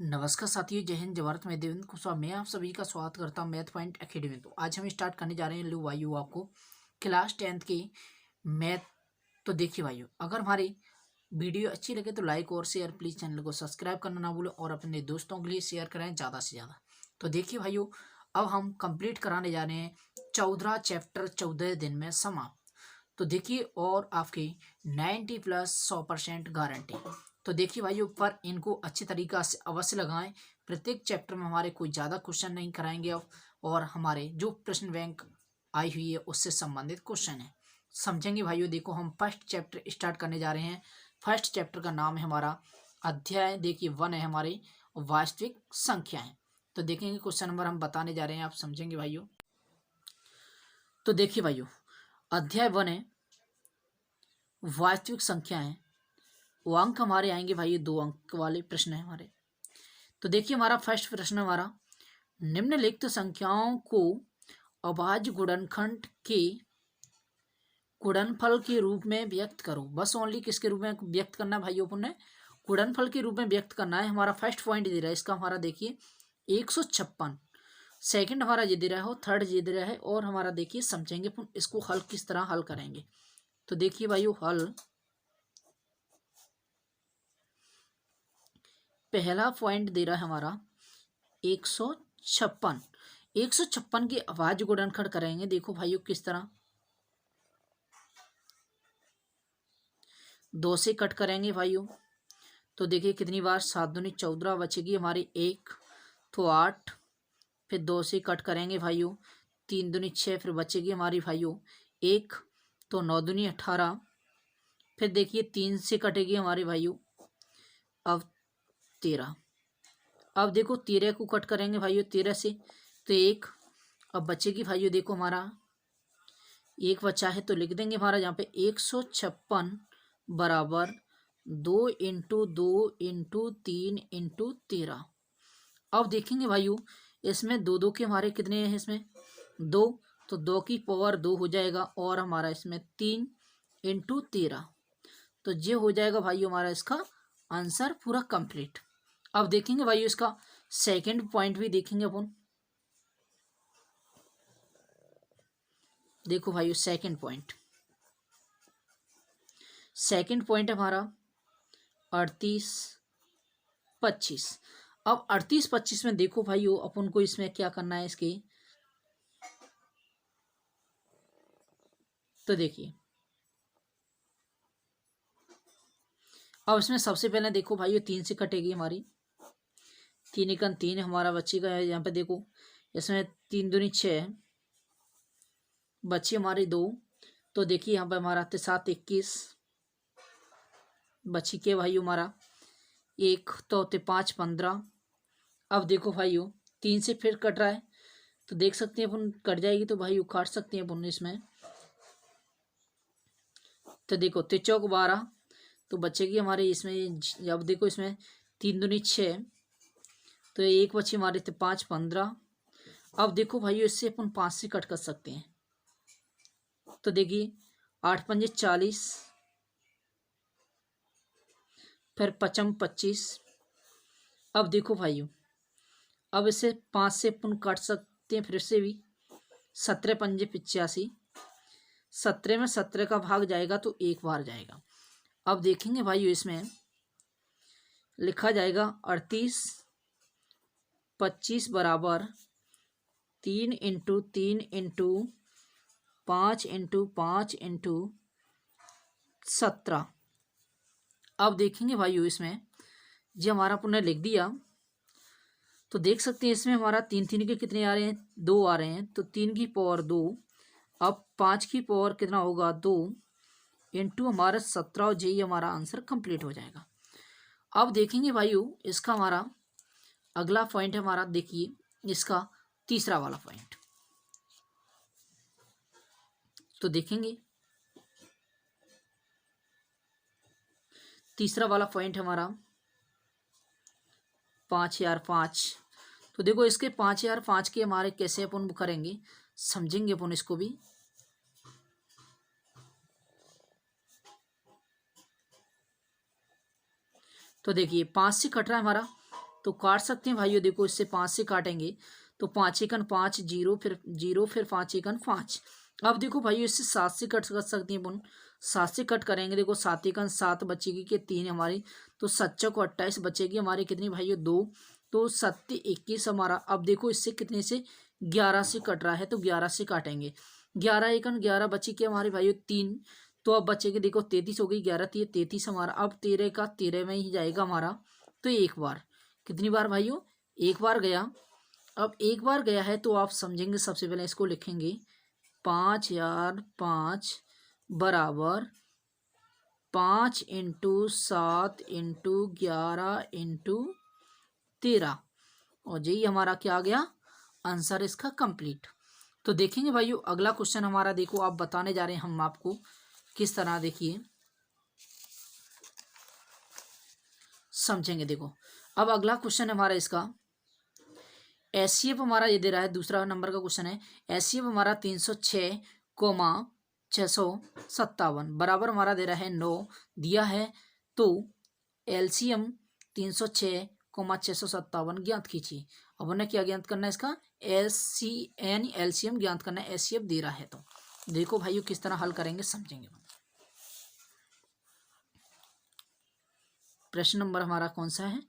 नमस्कार साथियों, जय हिंद, जय भारत। मैं देवेंद्र कुशवाहा, मैं आप सभी का स्वागत करता हूं मैथ पॉइंट एकेडमी। तो आज हम स्टार्ट करने जा रहे हैं लो भाइयों आपको क्लास 10th की मैथ। तो देखिए भाइयों, अगर हमारी वीडियो अच्छी लगे तो लाइक और शेयर, प्लीज़ चैनल को सब्सक्राइब करना ना भूलें और अपने दोस्तों के लिए शेयर करें ज़्यादा से ज़्यादा। तो देखिए भाइयों, अब हम कंप्लीट कराने जा रहे हैं 14 चैप्टर 14 दिन में समाप्त। तो देखिए, और आपकी 90 प्लस 100% गारंटी। तो देखिए भाइयों, पर इनको अच्छी तरीक़ा से अवश्य लगाएं। प्रत्येक चैप्टर में हमारे कोई ज़्यादा क्वेश्चन नहीं कराएंगे अब, और हमारे जो प्रश्न बैंक आई हुई है उससे संबंधित क्वेश्चन है, समझेंगे भाइयों। देखो, हम फर्स्ट चैप्टर स्टार्ट करने जा रहे हैं। फर्स्ट चैप्टर का नाम है हमारा अध्याय, देखिए 1 है हमारे वास्तविक संख्याएं। तो देखेंगे क्वेश्चन नंबर हम बताने जा रहे हैं, आप समझेंगे भाइयों। तो देखिए भाइयों, अध्याय 1 है वास्तविक संख्याएं। वो अंक हमारे आएंगे भाई, 2 अंक वाले प्रश्न है हमारे। तो देखिए, हमारा फर्स्ट प्रश्न हमारा, निम्नलिखित संख्याओं को अभाज्य गुणनखंड के गुणनफल के रूप में व्यक्त करो। बस ओनली किसके रूप में व्यक्त करना है भाइयों, अपन ने गुणनफल के रूप में व्यक्त करना है। हमारा फर्स्ट पॉइंट दे रहा है इसका, हमारा देखिए 156। सेकंड हमारा ये दे रहा है, थर्ड ये दे रहा है, और हमारा देखिए समझेंगे अपन इसको हल किस तरह हल करेंगे। तो देखिए भाइयों, हल पहला पॉइंट दे रहा है हमारा 156। 156 के अभाज्य गुणनखंड करेंगे। देखो भाइयों किस तरह, 2 से कट करेंगे भाइयों। तो देखिए कितनी बार, 7 दूनी 14 बचेगी हमारी 1, तो 8। फिर 2 से कट करेंगे भाइयों, 3 दूनी 6, फिर बचेगी हमारी भाइयों 1, तो 9 दूनी 18। फिर देखिए 3 से कटेगी हमारी भाइयों अब 13। अब देखो 13 को कट करेंगे भाइयों 13 से, तो 1। अब बचेगी भाइयों, देखो हमारा 1 बचा है, तो लिख देंगे हमारा यहाँ पे 156 बराबर 2 इंटू 2 इंटू 3 इंटू 13। अब देखेंगे भाइयों, इसमें 2 2 के हमारे कितने हैं, इसमें 2, तो 2 की पावर 2 हो जाएगा, और हमारा इसमें 3 इंटू 13। तो ये हो जाएगा भाइयों हमारा इसका आंसर पूरा कंप्लीट। अब देखेंगे भाइयों इसका सेकंड पॉइंट भी देखेंगे अपन। देखो भाइयों, सेकंड पॉइंट हमारा 38 25। अब 38 25 में देखो भाइयों, अपन को इसमें क्या करना है इसके। तो देखिए, अब इसमें सबसे पहले देखो भाइयों 3 से कटेगी हमारी, 3 एकन 3 हमारा बचेगा। यहाँ पे देखो, इसमें 3 दूनी 6 बची हमारी 2। तो देखिए यहाँ पे हमारा 7 21 बची के भाइयों हमारा 1, तो 5 15। अब देखो भाइयों 3 से फिर कट रहा है, तो देख सकते हैं अपन कट जाएगी, तो भाई काट सकते हैं अपन इसमें। तो देखो 3 चौक 12, तो बचेगी हमारे इसमें। अब देखो इसमें 3 दूनी 6, तो 1 बची हमारे, तो 5 15। अब देखो भाइयों, इससे अपन 5 से कट कर सकते हैं। तो देखिए 8 पंजे 40, फिर 55 25। अब देखो भाइयों, अब इसे 5 से अपन काट सकते हैं फिर से भी। 17 पंजे 85, 17 में 17 का भाग जाएगा तो 1 बार जाएगा। अब देखेंगे भाइयों, इसमें लिखा जाएगा 38 25 बराबर 3 इंटू 3 इंटू 5 इंटू 5 इंटू 17। अब देखेंगे भाइयों, इसमें जो हमारा पुनः लिख दिया, तो देख सकते हैं इसमें हमारा 3 3 के कितने आ रहे हैं, 2 आ रहे हैं, तो 3 की पावर 2। अब 5 की पावर कितना होगा, 2 इंटू हमारा 17, और यही हमारा आंसर कंप्लीट हो जाएगा। अब देखेंगे भाइयों, इसका हमारा अगला पॉइंट है हमारा, देखिए इसका तीसरा वाला पॉइंट। तो देखेंगे तीसरा वाला पॉइंट हमारा 5005। तो देखो इसके 5005 के हमारे कैसे अपन करेंगे, समझेंगे अपन इसको भी। तो देखिए 5 से कट रहा है हमारा, तो काट सकते हैं भाइयों। देखो इससे 5 से काटेंगे तो 5 एकन 5, जीरो फिर जीरो, फिर 5 एकन 5। अब देखो भाइयों इससे 7 से कट कर सकते हैं अपन। 7 से कट करेंगे, देखो 7 एकन 7 बचेगी कि 3 हमारी, तो 7 को 28 बचेगी हमारी कितनी भाइयों 2, तो 7 21 हमारा। अब देखो इससे कितने से 11 से कट रहा है तो 11 से काटेंगे। 11 एकन 11 बची के हमारे भाइयों 3, तो अब बचेगी देखो 33 हो गई, 11 3 33 हमारा। अब 13 का 13 में ही जाएगा हमारा, तो एक बार, कितनी बार भाइयों, एक बार गया। अब एक बार गया है तो आप समझेंगे, सबसे पहले इसको लिखेंगे 5 यार 5 बराबर 5 इंटू 7 इंटू 11 इंटू 13, और यही हमारा क्या आ गया आंसर इसका कंप्लीट। तो देखेंगे भाइयों अगला क्वेश्चन हमारा, देखो आप बताने जा रहे हैं हम आपको किस तरह, देखिए समझेंगे। देखो अब अगला क्वेश्चन हमारा इसका एचसीएफ हमारा ये दे रहा है, दूसरा नंबर का क्वेश्चन है। एचसीएफ हमारा 306 कोमा 657 बराबर हमारा दे रहा है 9 दिया है। तो एलसीएम 306 कोमा 657 ज्ञात कीजिए। अब उन्हें क्या ज्ञात करना है इसका, एससीएन एलसीएम ज्ञात करना है, एचसीएफ दे रहा है। तो देखो भाइयों किस तरह हल करेंगे समझेंगे। प्रश्न नंबर हमारा कौन सा है,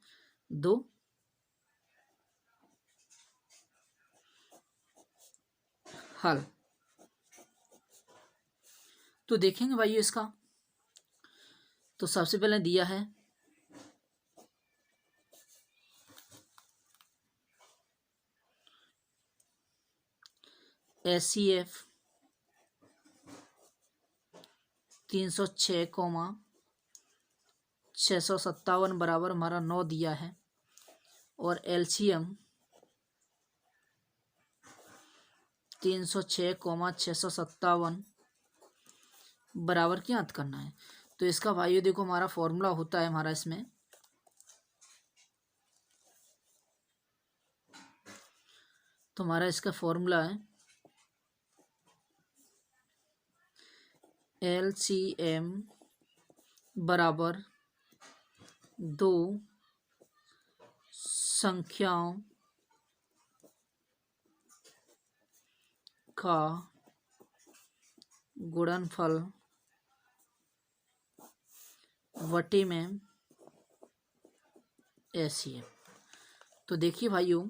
2। हल तो देखेंगे भाइयों इसका, तो सबसे पहले दिया है एचसीएफ 306 कोमा 657 बराबर हमारा 9 दिया है, और एलसीएम 306 कोमा 657 बराबर क्या ज्ञात करना है। तो इसका भाइयों देखो हमारा फॉर्मूला होता है हमारा इसमें, तो हमारा इसका फॉर्मूला है एलसीएम बराबर 2 संख्याओं का गुणनफल वटे में एचसीएफ। तो देखिए भाइयों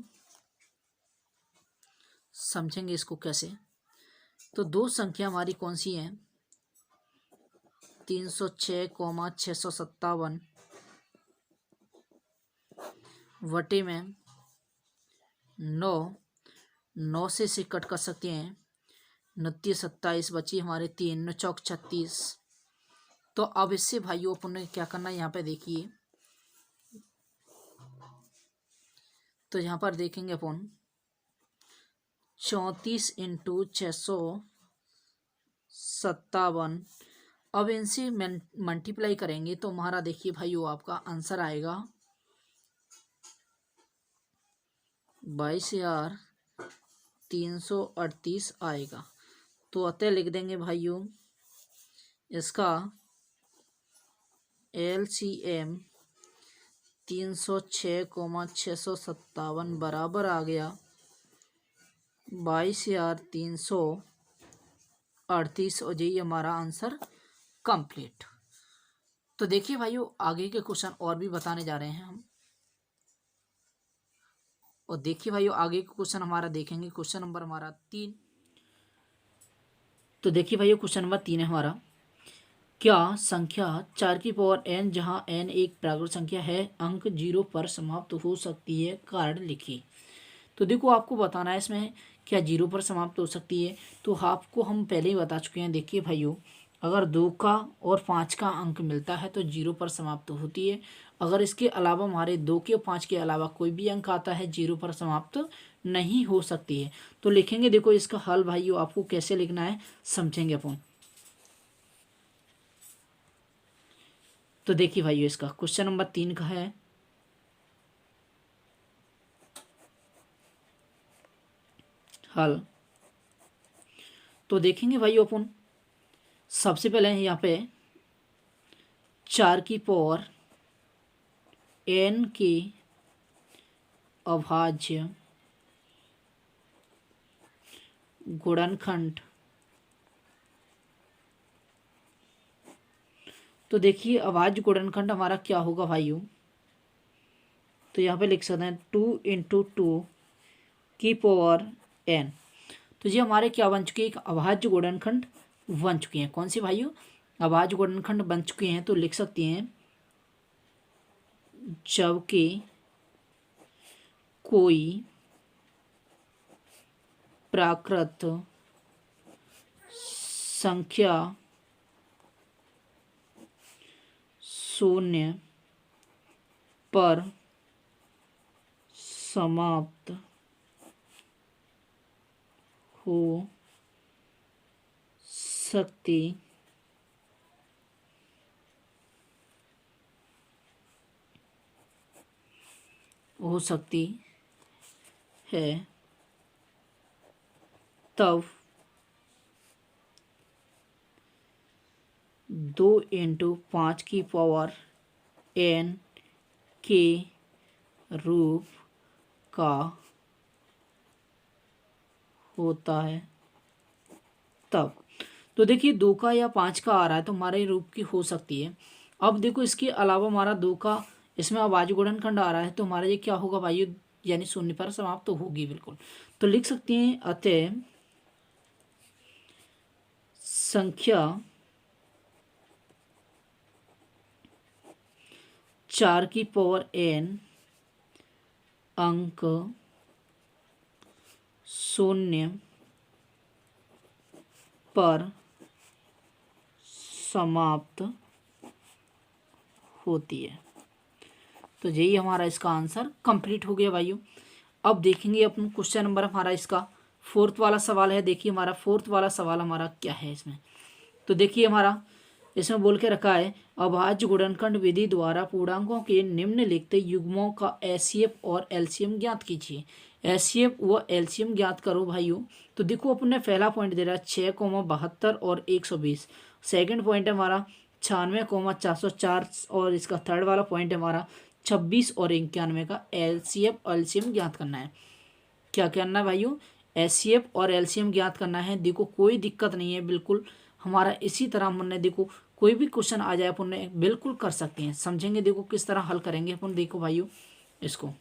समझेंगे इसको कैसे। तो दो संख्या हमारी कौन सी हैं, 306 कोमा 657 वटे में 9, 9 से कट कर सकते हैं, 29 27 बची हमारे 3 9 चौक 36। तो अब इससे भाइयों अपन ने क्या करना है, यहाँ पे देखिए, तो यहाँ पर देखेंगे अपन 34 इंटू 657, अब इनसे मल्टीप्लाई करेंगे तो हमारा देखिए भाइयों आपका आंसर आएगा 22,338 आएगा। तो अतः लिख देंगे भाइयों इसका एलसीएम 306 कोमा 657 बराबर आ गया 22,338, और यही हमारा आंसर कंप्लीट। तो देखिए भाइयों आगे के क्वेश्चन और भी बताने जा रहे हैं हम, और देखिए भाइयों आगे का क्वेश्चन हमारा देखेंगे, क्वेश्चन नंबर हमारा 3। तो देखिए भाइयों क्वेश्चन नंबर 3 है हमारा, क्या संख्या 4 की पावर n जहां n एक प्राकृत संख्या है अंक 0 पर समाप्त हो सकती है, कारण लिखिए। तो देखो आपको बताना है इसमें क्या 0 पर समाप्त हो सकती है, तो आपको हम पहले ही बता चुके हैं। देखिए भाइयों अगर 2 का और 5 का अंक मिलता है तो 0 पर समाप्त होती है। अगर इसके अलावा हमारे 2 के और 5 के अलावा कोई भी अंक आता है 0 पर समाप्त नहीं हो सकती है। तो लिखेंगे, देखो इसका हल भाइयों आपको कैसे लिखना है समझेंगे अपन। तो देखिए भाइयों इसका क्वेश्चन नंबर 3 का है, हल। तो देखेंगे भाइयों अपन सबसे पहले यहाँ पे 4 की पावर n के अभाज्य गुणनखंड। तो देखिए अभाज्य गुणनखंड हमारा क्या होगा भाइयों, तो यहाँ पे लिख सकते हैं 2 × 2 की पावर n। तो ये हमारे क्या बन चुके हैं, एक अभाज्य गुणनखंड बन चुके हैं। कौन सी भाइयों, अभाज्य गुणनखंड बन चुके हैं। तो लिख सकते हैं जबकि कोई प्राकृत संख्या शून्य पर समाप्त हो सकती है, तब 2 × 5 की पावर n के रूप का होता है। तब तो देखिए 2 का या 5 का आ रहा है तो हमारे रूप की हो सकती है। अब देखो इसके अलावा हमारा 2 का इसमें अभाज्य गुणनखंड आ रहा है तो हमारा ये क्या होगा भाई, यानी शून्य पर समाप्त तो होगी बिल्कुल। तो लिख सकते हैं अतः संख्या 4 की पावर n अंक शून्य पर समाप्त होती है। तो यही हमारा इसका आंसर कंप्लीट हो गया भाइयों। अब देखेंगे अपन क्वेश्चन नंबर हमारा इसका 4th वाला सवाल है। देखिए हमारा 4th वाला सवाल हमारा क्या है इसमें। तो देखिए हमारा इसमें बोल के रखा है अभाज्य गुणनखंड विधि द्वारा पूर्णांकों के निम्नलिखित युग्मों का एचसीएफ और एलसीएम ज्ञात कीजिए। एचसीएफ व एलसीएम ज्ञात करो भाइयों। तो देखो अपन ने पहला पॉइंट दे रहा है 6,72 और 120। सेकंड पॉइंट है हमारा 96,404 और इसका थर्ड वाला पॉइंट है हमारा 26 और 91 का एलसीएफ एलसीएम ज्ञात करना है। क्या करना है भाइयों, एचसीएफ और एलसीएम ज्ञात करना है। देखो कोई दिक्कत नहीं है, बिल्कुल हमारा इसी तरह हमने देखो कोई भी क्वेश्चन आ जाए अपन बिल्कुल कर सकते हैं। समझेंगे देखो किस तरह हल करेंगे अपन। देखो भाइयों इसको,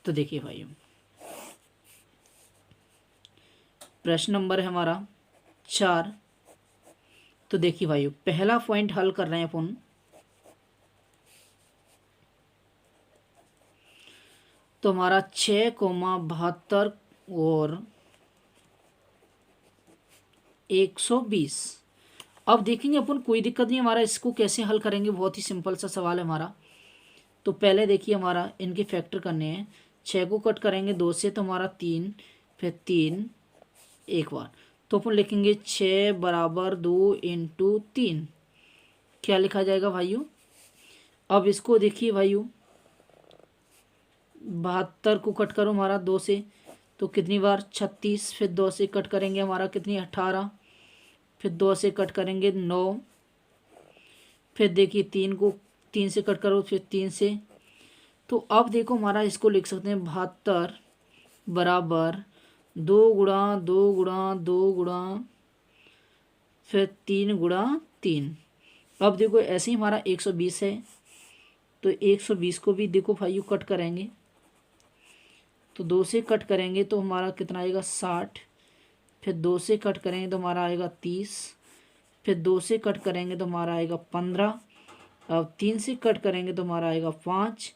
तो देखिए भाइयों प्रश्न नंबर है हमारा 4। तो देखिए भाइयों पहला पॉइंट हल कर रहे हैं अपन। तो हमारा 6,72 और 120। अब देखेंगे अपन, कोई दिक्कत नहीं, हमारा इसको कैसे हल करेंगे, बहुत ही सिंपल सा सवाल है हमारा। तो पहले देखिए हमारा इनके फैक्टर करने हैं। 6 को कट करेंगे 2 से तो हमारा 3, फिर 3 एक बार। तो अपन लिखेंगे 6 = 2 × 3। क्या लिखा जाएगा भाइयों। अब इसको देखिए भाइयों 72 को कट करो हमारा 2 से तो कितनी बार 36, फिर 2 से कट करेंगे हमारा कितनी 18, फिर 2 से कट करेंगे 9, फिर देखिए 3 से कट करो फिर 3 से। तो अब देखो हमारा इसको लिख सकते हैं 72 = 2 × 2 × 2 × फिर 3 × 3। अब देखो ऐसे ही हमारा 120 है तो 120 को भी देखो भाइयों कट करेंगे तो 2 से कट करेंगे तो हमारा कितना आएगा 60, फिर 2 से कट करेंगे तो हमारा आएगा 30, फिर 2 से कट करेंगे तो हमारा आएगा 15, अब 3 से कट करेंगे तो हमारा आएगा 5।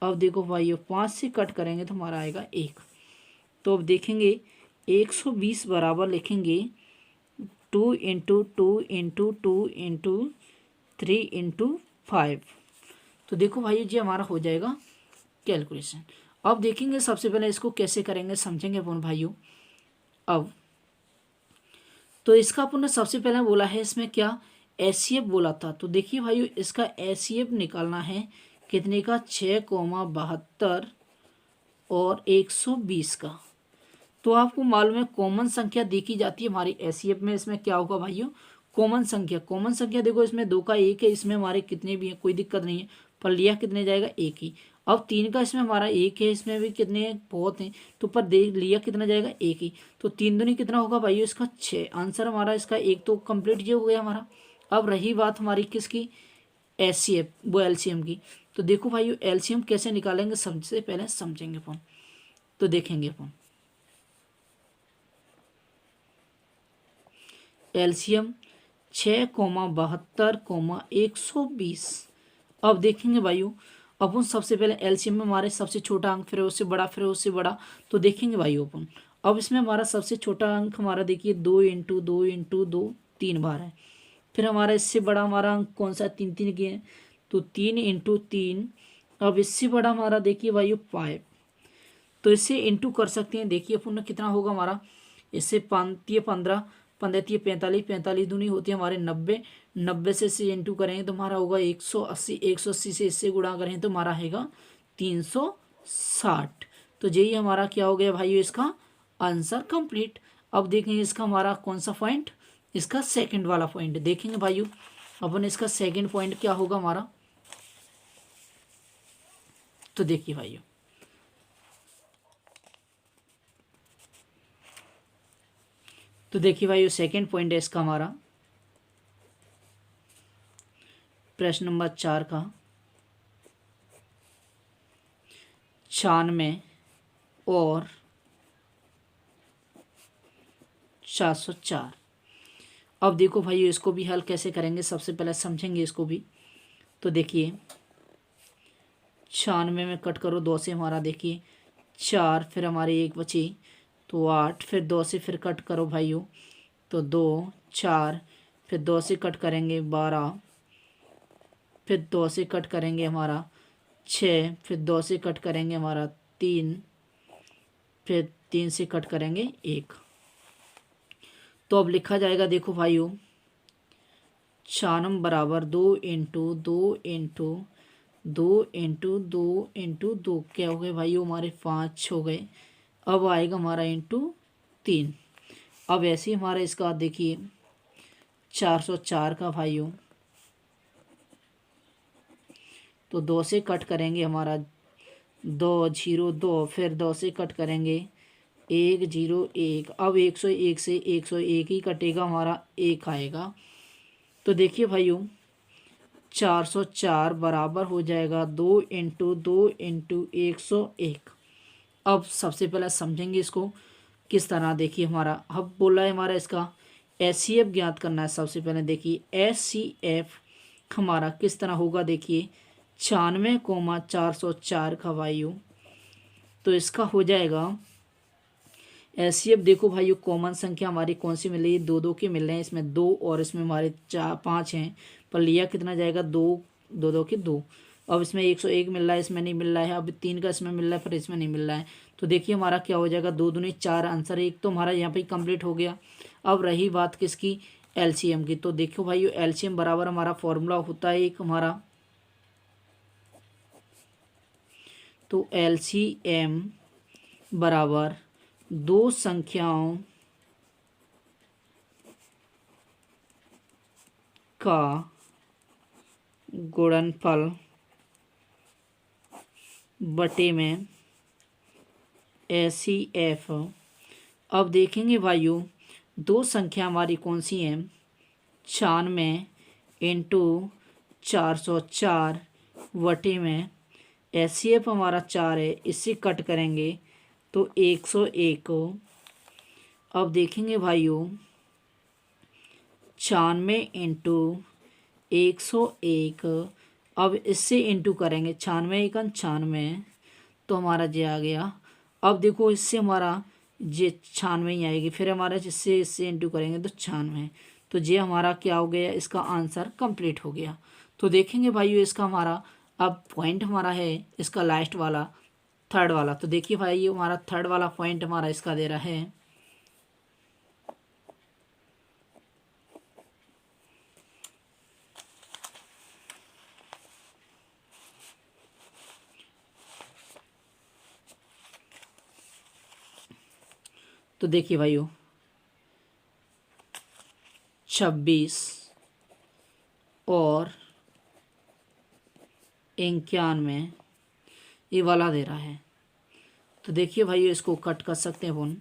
अब देखो भाइयों 5 से कट करेंगे तो हमारा आएगा 1। तो अब देखेंगे 120 बराबर लिखेंगे 2 × 2 × 2 × 3 × 5। तो देखो भाई जी हमारा हो जाएगा कैलकुलेशन। अब देखेंगे सबसे पहले इसको कैसे करेंगे, समझेंगे अपन भाइयों। अब तो इसका अपन ने सबसे पहले बोला है इसमें क्या एचसीएफ बोला था। तो देखिए भाइयों इसका एचसीएफ निकालना है कितने का 6,72 और 120 का। तो आपको मालूम है कॉमन संख्या देखी जाती है हमारी एचसीएफ में। इसमें क्या होगा भाइयों कॉमन संख्या देखो इसमें 2 का 1 है, इसमें हमारे कितने भी हैं कोई दिक्कत नहीं है। पर लिया कितने जाएगा, एक ही। अब 3 का इसमें हमारा एक है, इसमें भी कितने बहुत हैं, तो पर देख लिया कितना जाएगा, एक ही। तो 3 दूनी कितना होगा भाई, इसका 6। आंसर हमारा इसका एक तो कंप्लीट ये हो गया हमारा। अब रही बात हमारी किसकी, एचसीएफ, वो एलसीएम की। तो देखो भाई एलसीएम कैसे निकालेंगे, सबसे पहले समझेंगे अपन, तो देखेंगे अपन एलसीएम 6,72,120। अब देखेंगे भाइयों, अपन सबसे पहले एलसीएम में हमारे सबसे छोटा अंक फिर उससे बड़ा फिर उससे बड़ा, तो देखेंगे भाइयों अपन। अब इसमें हमारा सबसे छोटा अंक हमारा देखिए 2 × 2 × 2 3 बार है। फिर हमारा इससे बड़ा हमारा अंक कौन सा है, 3 के हैं, तो 3 × 3। अब इससे बड़ा हमारा देखिए भाइयों 5, तो इससे इंटू कर सकते हैं। देखिए अपन कितना होगा हमारा, इससे 5 × 15 45, 45 दूनी होती है हमारे 90, 90 से इससे इंटू करेंगे तो हमारा होगा 180, 180 से इससे गुणा करें तो हमारा आएगा 360। तो यही हमारा क्या हो गया भाई, इसका आंसर कंप्लीट। अब देखेंगे इसका हमारा कौन सा पॉइंट, इसका सेकंड वाला पॉइंट देखेंगे भाइयों। अपन इसका सेकंड पॉइंट क्या होगा हमारा, तो देखिए भाइयों, तो देखिए भाई सेकंड पॉइंट है इसका हमारा प्रश्न नंबर 4 का, 96 और 404। अब देखो भाई इसको भी हल कैसे करेंगे, सबसे पहले समझेंगे इसको भी। तो देखिए 96 में कट करो 2 से हमारा देखिए 4, फिर हमारे 1 बची तो 8, फिर 2 से फिर कट करो भाइयों तो 2 4, फिर 2 से कट करेंगे 12, फिर 2 से कट करेंगे हमारा 6, फिर 2 से कट करेंगे हमारा 3, फिर 3 से कट करेंगे 1। तो अब लिखा जाएगा देखो भाइयों 96 बराबर 2 × 2 × 2 × 2 × 2 क्या हो गए भाइयों, हमारे 5 हो गए। अब आएगा हमारा इंटू 3। अब ऐसे ही हमारा इसका देखिए 404 का भाइयों, तो 2 से कट करेंगे हमारा 2 0 2, फिर 2 से कट करेंगे 1 0 1। अब 101 से 101 ही कटेगा हमारा, 1 आएगा। तो देखिए भाइयों 404 बराबर हो जाएगा 2 × 2 × 101। अब सबसे पहले समझेंगे इसको किस तरह। देखिए हमारा अब बोला है हमारा इसका एचसीएफ ज्ञात करना है। सबसे पहले देखिए एचसीएफ हमारा किस तरह होगा, देखिए 96,404 का भाइयों, तो इसका हो जाएगा एचसीएफ। देखो भाइयों कॉमन संख्या हमारी कौन सी मिल रही है, 2 2 के मिल रहे हैं, इसमें 2 और इसमें हमारे 4 5 हैं, पर लिया कितना जाएगा 2 2 2 के 2। अब इसमें 101 मिल रहा है, इसमें नहीं मिल रहा है। अब 3 का इसमें मिल रहा है पर इसमें नहीं मिल रहा है। तो देखिए हमारा क्या हो जाएगा, 2 दूनी 4, आंसर एक तो हमारा यहाँ पे कंप्लीट हो गया। अब रही बात किसकी, एलसीएम की। तो देखो भाई एलसीएम बराबर हमारा फॉर्मूला होता है एक हमारा, तो एलसीएम बराबर 2 संख्याओं का गुणनफल बटे में एचसीएफ। अब देखेंगे भाइयों 2 संख्या हमारी कौन सी हैं, 96 × 404 बटे में एचसीएफ हमारा 4 है, इससे कट करेंगे तो 101। अब देखेंगे भाइयों 96 × 101, अब इससे इंटू करेंगे 96 × 96, तो हमारा जे आ गया। अब देखो इससे हमारा जे 96 ही आएगी, फिर हमारा जिससे इससे इंटू करेंगे तो 96, तो जे हमारा क्या हो गया, इसका आंसर कंप्लीट हो गया। तो देखेंगे भाइयों इसका हमारा अब पॉइंट हमारा है इसका लास्ट वाला, थर्ड वाला। तो देखिए भाई ये हमारा थर्ड वाला पॉइंट हमारा इसका दे रहा है तो देखिए भाइयों 26 और इक्यानवे ये वाला दे रहा है। तो देखिए भाई इसको कट कर सकते हैं अपन।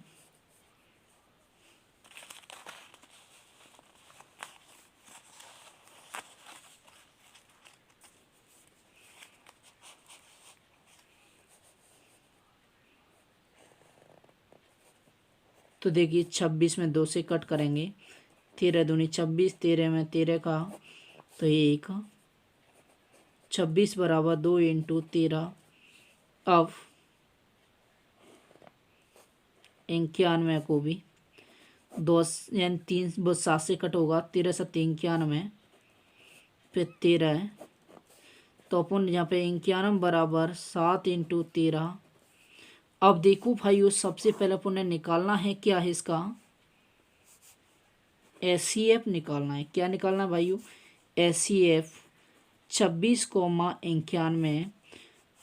तो देखिए 26 में 2 से कट करेंगे, 13 दूनी 26, 13 में 13 का तो 1, 26 बराबर 2 इंटू 13। अब 91 को भी 2 यानी 3 बस 7 से कट होगा, 13 7 91 फिर 13 है। तो अपन यहाँ पे 91 बराबर 7 इंटू 13। अब देखो भाई सबसे पहले अपन ने निकालना है क्या है इसका एचसीएफ निकालना है। क्या निकालना है भाइयों एचसीएफ 26,91।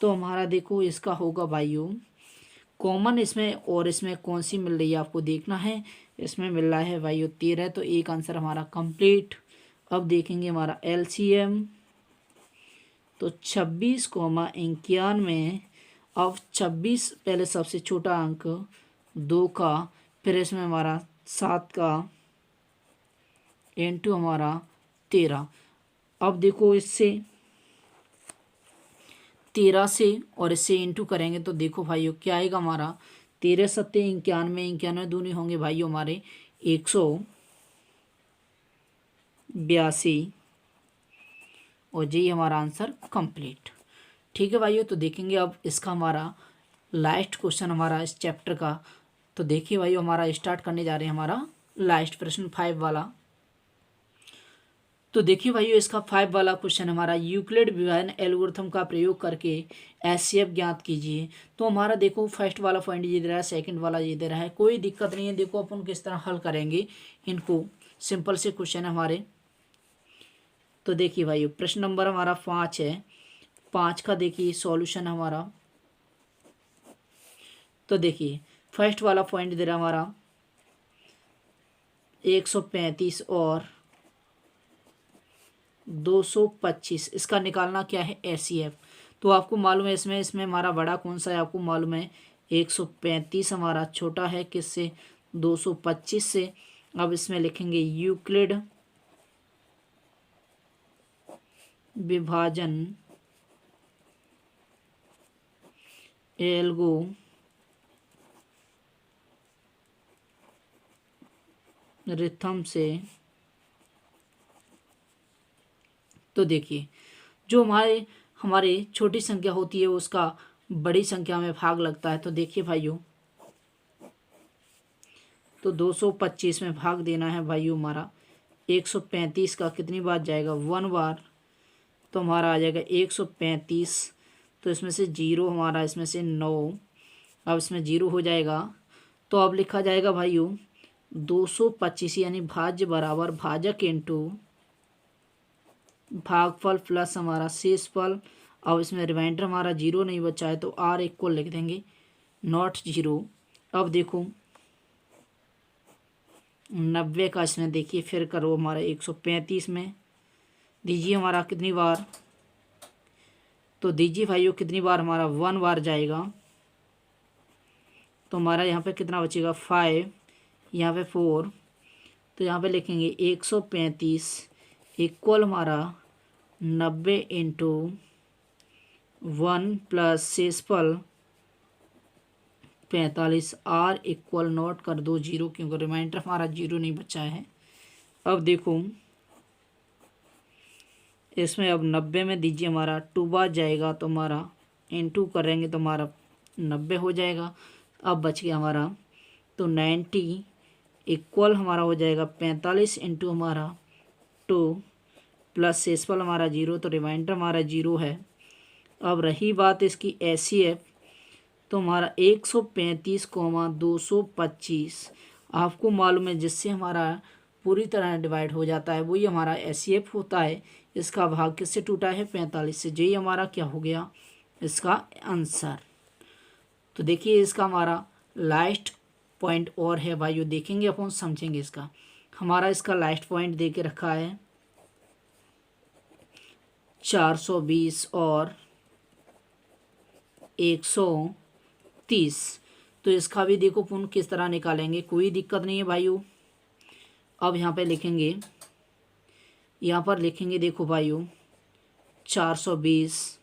तो हमारा देखो इसका होगा भाइयों कॉमन इसमें और इसमें कौन सी मिल रही है आपको देखना है। इसमें मिल रहा है भाइयों 13, तो एक आंसर हमारा कंप्लीट। अब देखेंगे हमारा एलसीएम तो 26,91। अब 26 पहले सबसे छोटा अंक 2 का, फिर इसमें हमारा 7 का इंटू हमारा 13। अब देखो इससे 13 से और इससे इंटू करेंगे तो देखो भाइयों क्या आएगा हमारा 13 सत्ते 91, 91 दूनी होंगे भाइयों हमारे 182 और जी हमारा आंसर कंप्लीट। ठीक है भाइयों, तो देखेंगे अब इसका हमारा लास्ट क्वेश्चन हमारा इस चैप्टर का। तो देखिए भाइयों हमारा स्टार्ट करने जा रहे हैं हमारा लास्ट प्रश्न 5 वाला। तो देखिए भाइयों इसका 5 वाला क्वेश्चन हमारा यूक्लिड विभाजन एल्गोरिथम का प्रयोग करके एचसीएफ ज्ञात कीजिए। तो हमारा देखो फर्स्ट वाला पॉइंट ये दे रहा है, सेकंड वाला ये दे रहा है, कोई दिक्कत नहीं है। देखो अपन किस तरह हल करेंगे इनको, सिंपल से क्वेश्चन है हमारे। तो देखिए भाइयों प्रश्न नंबर हमारा 5 है, 5 का देखिए सॉल्यूशन हमारा। तो देखिए फर्स्ट वाला पॉइंट दे रहा हमारा 135 और 225, इसका निकालना क्या है एचसीएफ। तो आपको मालूम है इसमें हमारा बड़ा कौन सा है आपको मालूम है 135 हमारा छोटा है किससे 225 से। अब इसमें लिखेंगे यूक्लिड विभाजन एल्गोरिथम से। तो देखिए जो हमारे छोटी संख्या होती है उसका बड़ी संख्या में भाग लगता है। तो देखिए भाइयों तो 225 में भाग देना है भाइयों हमारा 135 का कितनी बार जाएगा 1 बार। तो हमारा आ जाएगा 135, तो इसमें से 0 हमारा इसमें से 9, अब इसमें 0 हो जाएगा। तो अब लिखा जाएगा भाइयों 225 यानी भाज्य बराबर भाजक इंटू भागफल प्लस हमारा शेषफल। अब इसमें रिमाइंडर हमारा 0 नहीं बचा है तो आर इक्वल लिख देंगे नॉट 0। अब देखो 90 का इसमें देखिए फिर करो हमारा 135 में दीजिए हमारा कितनी बार। तो दीजिए भाइयों कितनी बार हमारा 1 बार जाएगा। तो हमारा यहाँ पे कितना बचेगा 5, यहाँ पे 4। तो यहाँ पे लिखेंगे 135 इक्वल हमारा 90 इंटू 1 प्लस शेषफल 45। आर इक्वल नोट कर दो 0 क्योंकि रिमाइंडर हमारा 0 नहीं बचा है। अब देखो इसमें अब 90 में दीजिए हमारा 2 बार जाएगा तो हमारा इंटू करेंगे तो हमारा 90 हो जाएगा। अब बच गया हमारा तो 90 इक्वल हमारा हो जाएगा 45 इंटू हमारा 2 प्लस शेषफल हमारा 0, तो रिमाइंडर हमारा 0 है। अब रही बात इसकी एचसीएफ तो हमारा 135,225 आपको मालूम है जिससे हमारा पूरी तरह डिवाइड हो जाता है वही हमारा एचसीएफ होता है। इसका भाग किससे टूटा है 45 से, यही हमारा क्या हो गया इसका आंसर। तो देखिए इसका हमारा लास्ट पॉइंट और है भाइयों, देखेंगे अपन समझेंगे इसका। हमारा इसका लास्ट पॉइंट दे के रखा है 420 और 130। तो इसका भी देखो पूर्ण किस तरह निकालेंगे, कोई दिक्कत नहीं है भाइयों। अब यहाँ पे लिखेंगे, यहाँ पर लिखेंगे देखो भाइयों 420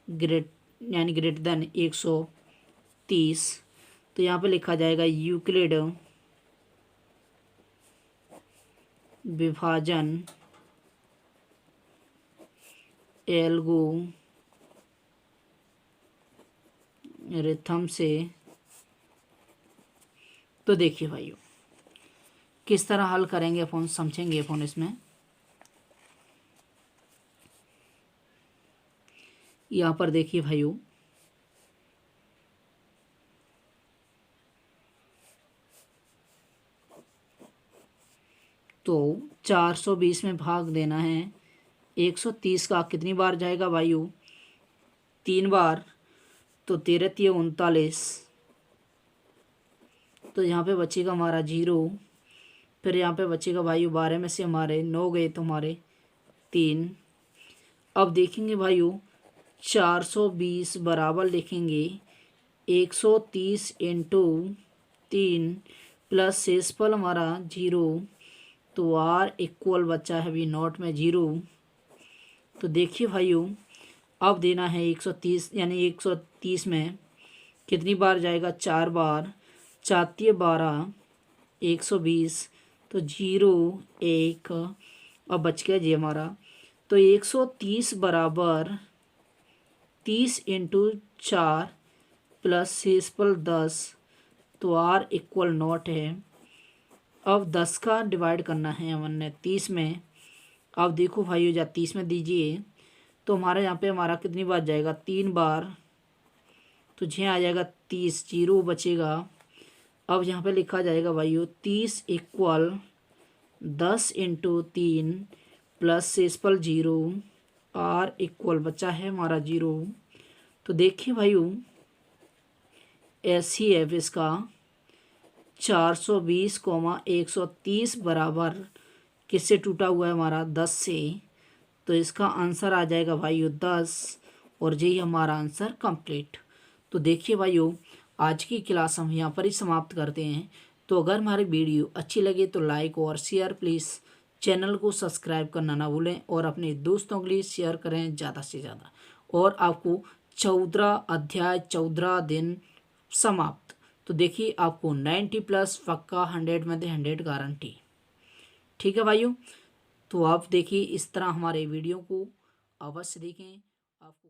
ग्रेट यानी ग्रेटर देन 130। तो यहाँ पे लिखा जाएगा यूक्लिड विभाजन एल्गोरिथम से। तो देखिए भाइयों किस तरह हल करेंगे अपन, समझेंगे अपन इसमें। यहाँ पर देखिए भाइयों तो 420 में भाग देना है 130 का, कितनी बार जाएगा भाइयों, 3 बार। तो 13 3 39। तो यहाँ पे बचेगा हमारा 0। फिर यहाँ पे बचेगा भाइयों 12 में से हमारे 9 गए तो हमारे 3। अब देखेंगे भाइयों 420 बराबर लिखेंगे 130 इंटू 3 प्लस शेषफल हमारा 0। तो आर इक्वल बचा है अभी नॉट में 0। तो देखिए भाइयों अब देना है 130, यानी 130 में कितनी बार जाएगा, 4 बार। 4 12 120। तो 0 1 अब बच गया जी हमारा। तो 130 बराबर 30 इंटू 4 प्लस शेषफल 10। तो आर इक्वल नॉट है। अब 10 का डिवाइड करना है हमने 30 में। अब देखो भाइयों जब 30 में दीजिए तो हमारे यहाँ पे हमारा कितनी बार जाएगा, 3 बार। तो 6 आ जाएगा 30, 0 बचेगा। अब यहाँ पे लिखा जाएगा भाइयों 30 इक्वल 10 इंटू 3 प्लस शेषफल 0। आर इक्वल बचा है हमारा 0। तो देखिए भाइयों ऐसी है इसका 420 130 बराबर किससे टूटा हुआ है हमारा, 10 से। तो इसका आंसर आ जाएगा भाइयों 10। और यही हमारा आंसर कंप्लीट। तो देखिए भाइयों आज की क्लास हम यहाँ पर ही समाप्त करते हैं। तो अगर हमारी वीडियो अच्छी लगे तो लाइक और शेयर प्लीज़, चैनल को सब्सक्राइब करना ना भूलें और अपने दोस्तों के लिए शेयर करें ज़्यादा से ज़्यादा। और आपको 14 अध्याय 14 दिन समाप्त। तो देखिए आपको 90 प्लस पक्का, 100 में से 100 गारंटी। ठीक है भाइयों, तो आप देखिए इस तरह हमारे वीडियो को अवश्य देखें। आपको